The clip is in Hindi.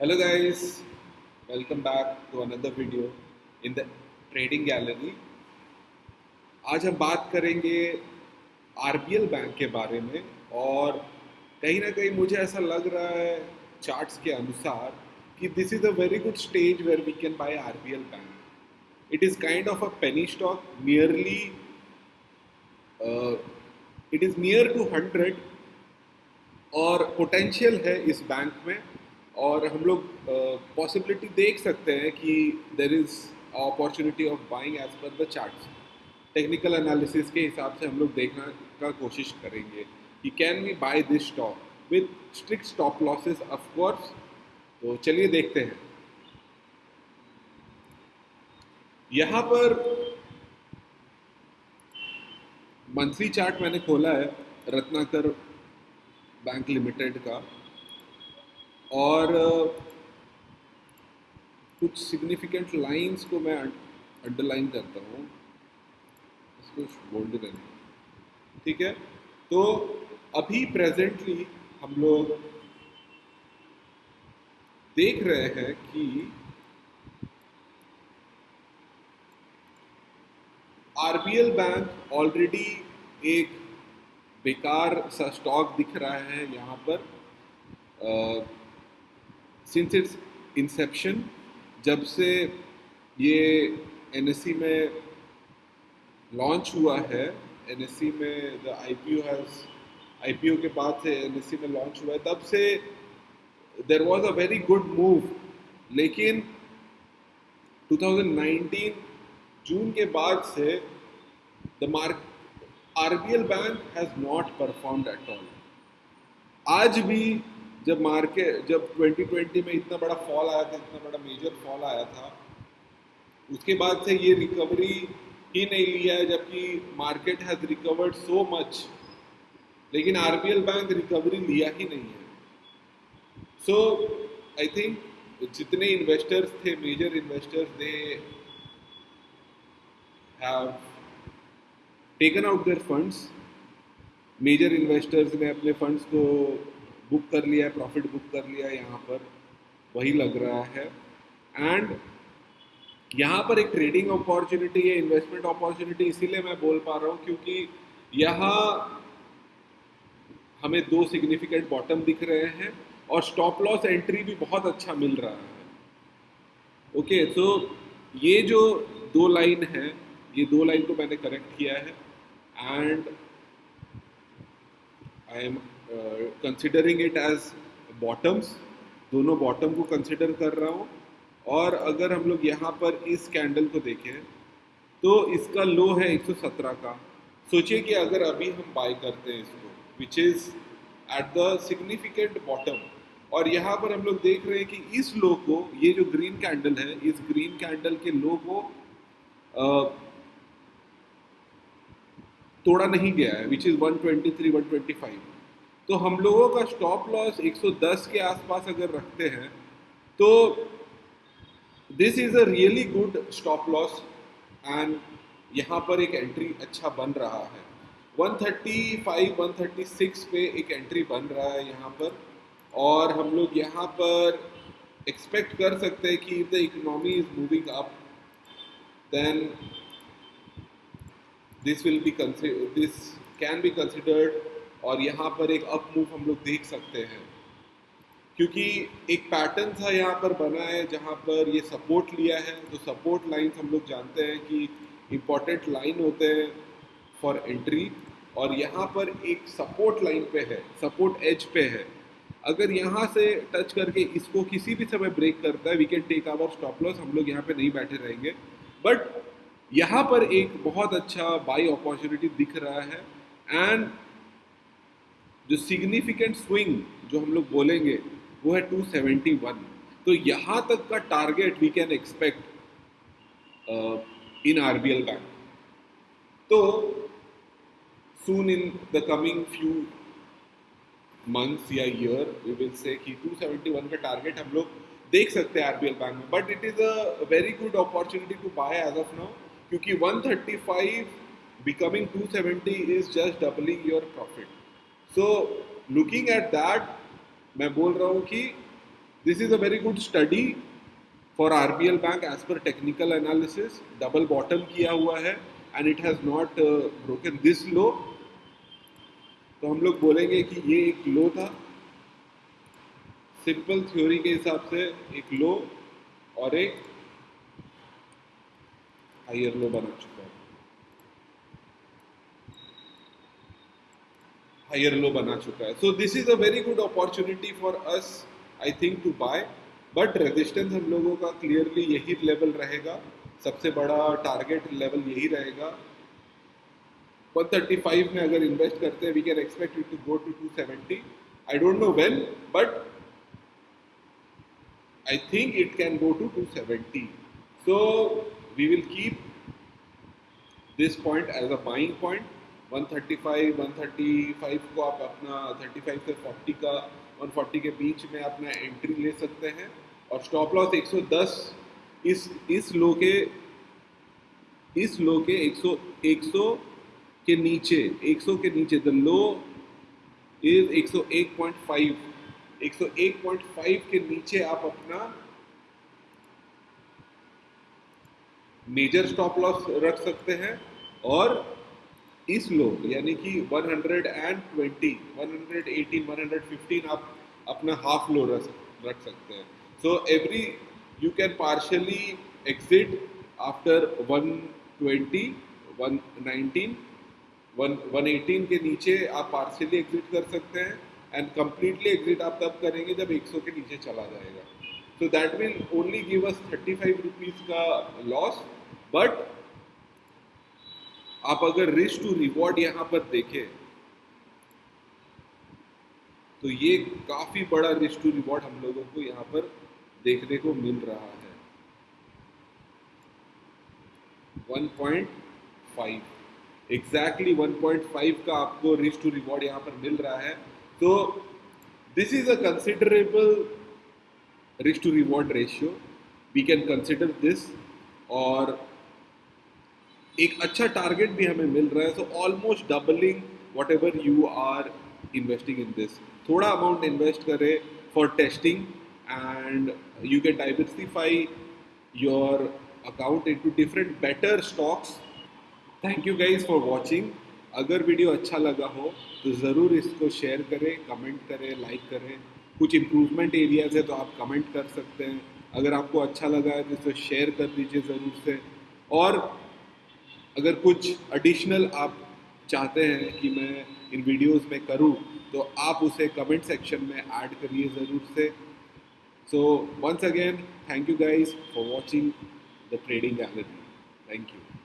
Hello guys, welcome back to another video in the Trading Gallery. आज हम बात करेंगे आरबीएल बैंक के बारे में और कहीं ना कहीं मुझे ऐसा लग रहा है चार्ट्स के अनुसार कि this is a very good stage where we can buy RBL bank. It is kind of a penny stock, nearly it is near to 100 और पोटेंशियल है इस बैंक में. और हम लोग पॉसिबिलिटी देख सकते हैं कि there is opportunity of buying as per the charts. Technical analysis के हिसाब से हम लोग देखना का कोशिश करेंगे कि can we buy this stock with strict stop losses of course. तो चलिए देखते हैं. यहाँ पर मंथली चार्ट मैंने खोला है रत्नाकर बैंक लिमिटेड का और कुछ सिग्निफिकेंट लाइंस को मैं अंडरलाइन करता हूँ. इसको बोल्ड करें, ठीक है. तो अभी प्रेजेंटली हम लोग देख रहे हैं कि आरबीएल बैंक ऑलरेडी एक बेकार सा स्टॉक दिख रहा है यहाँ पर. सिंस इट्स इंसेप्शन, जब से ये एनएससी में लॉन्च हुआ है, एनएससी में द आईपीओ के बाद से एनएससी में लॉन्च हुआ है, तब से there was a very good move. लेकिन 2019 जून के बाद से the RBL bank has not performed at all. आज भी जब 2020 में इतना बड़ा फॉल आया था, इतना बड़ा मेजर फॉल आया था, उसके बाद से ये रिकवरी ही नहीं लिया है, जबकि market has recovered so much. लेकिन आरबीएल बैंक रिकवरी लिया ही नहीं है. सो आई थिंक जितने इन्वेस्टर्स थे, major investors, they have taken out their funds. Major investors ने अपने फंड्स को बुक कर लिया है, प्रॉफिट बुक कर लिया है यहाँ पर, वही लग रहा है. एंड यहाँ पर एक ट्रेडिंग अपॉर्चुनिटी है, इन्वेस्टमेंट अपॉर्चुनिटी इसीलिए मैं बोल पा रहा हूँ क्योंकि यहाँ हमें दो सिग्निफिकेंट बॉटम दिख रहे हैं और स्टॉप लॉस एंट्री भी बहुत अच्छा मिल रहा है. ओके, तो ये जो दो लाइन है, ये दो लाइन को मैंने करेक्ट किया है and I am considering it as bottoms. दोनों बॉटम को कंसिडर कर रहा हूँ. और अगर हम लोग यहाँ पर इस कैंडल को देखें तो इसका लो है 117 का. सोचिए कि अगर अभी हम बाय करते हैं इसको, which is at the significant bottom, और यहाँ पर हम लोग देख रहे हैं कि इस लो को, ये जो ग्रीन कैंडल है, इस ग्रीन कैंडल के लो को तोड़ा नहीं गया है, विच इज़ 123, 125. तो हम लोगों का स्टॉप लॉस 110 के आसपास अगर रखते हैं तो this is a really good stop loss. And यहाँ पर एक एंट्री अच्छा बन रहा है. 135, 136 पे एक एंट्री बन रहा है यहाँ पर. और हम लोग यहाँ पर एक्सपेक्ट कर सकते हैं कि if the economy is moving up then this can be considered. और यहाँ पर एक अप मूव हम लोग देख सकते हैं क्योंकि एक पैटर्न था यहाँ पर बना है जहाँ पर ये सपोर्ट लिया है. तो सपोर्ट लाइन हम लोग जानते हैं कि इम्पॉर्टेंट लाइन होते हैं फॉर एंट्री, और यहाँ पर एक सपोर्ट लाइन पे है, सपोर्ट एज पे है. अगर यहाँ से टच करके इसको किसी भी समय ब्रेक करता है, we can take our stop loss. हम लोग यहाँ पे नहीं बैठे रहेंगे, बट यहाँ पर एक बहुत अच्छा बाई अपॉर्चुनिटी दिख रहा है. एंड जो सिग्निफिकेंट स्विंग जो हम लोग बोलेंगे वो है 271. तो यहाँ तक का target we can expect in RBL bank. तो soon in the coming few months या ईयर वी विल से कि 271 का टारगेट हम लोग देख सकते हैं आरबीएल बैंक में. But it is a very good opportunity to buy as of now, क्योंकि 135 becoming 270 is just doubling your profit. So looking at that, मैं बोल रहा हूँ कि this is a very good study for RBL bank as per technical analysis. Double bottom किया हुआ है and it has not broken this low. तो हम लोग बोलेंगे कि ये एक लो था. सिंपल थ्योरी के हिसाब से एक लो और एक हायर लो बना चुका है. हायर लो बना चुका है. So this is a very good opportunity for us I think to buy. But resistance हम लोगों का क्लियरली यही लेवल रहेगा. सबसे बड़ा टारगेट लेवल यही रहेगा. 135 में अगर इन्वेस्ट करते हैं we can expect it to go to 270. I don't know when but I think it can go to 270. So we will keep this point as a buying point. 135 135 को आप अपना 35 से 40 का 140 के बीच में अपना एंट्री ले सकते हैं. और स्टॉप लॉस 110 इस लो के 100 के नीचे 100 के नीचे द लो इज 101.5. 101.5 के नीचे आप अपना मेजर स्टॉप लॉस रख सकते हैं. और इस लो यानी कि 120 118 115 आप अपना हाफ लो रख सकते हैं. So every you can partially exit after 120 119 118 के नीचे आप पार्शियली एग्जिट कर सकते हैं. एंड कंप्लीटली एग्जिट आप तब करेंगे जब 100 के नीचे चला जाएगा. So that will only give us 35 rupees का लॉस. बट आप अगर रिस्क टू रिवॉर्ड यहाँ पर देखें तो ये काफी बड़ा रिस्क टू रिवॉर्ड हम लोगों को यहाँ पर देखने को मिल रहा है. 1.5 एग्जैक्टली 1.5 का आपको रिस्क टू रिवॉर्ड यहाँ पर मिल रहा है. तो this is a considerable risk to reward ratio. We can consider this. और एक अच्छा टारगेट भी हमें मिल रहा है. So almost doubling whatever you are investing in this. थोड़ा अमाउंट इन्वेस्ट करें for testing and you can diversify your account into different better stocks. Thank you guys for watching. अगर वीडियो अच्छा लगा हो तो ज़रूर इसको शेयर करें, कमेंट करें, लाइक करें. कुछ इम्प्रूवमेंट एरियाज है तो आप कमेंट कर सकते हैं. अगर आपको अच्छा लगा है तो इसे शेयर कर दीजिए ज़रूर से. और अगर कुछ एडिशनल आप चाहते हैं कि मैं इन वीडियोस में करूं तो आप उसे कमेंट सेक्शन में ऐड करिए ज़रूर से. So once again thank you guys for watching the trading gallery. Thank you.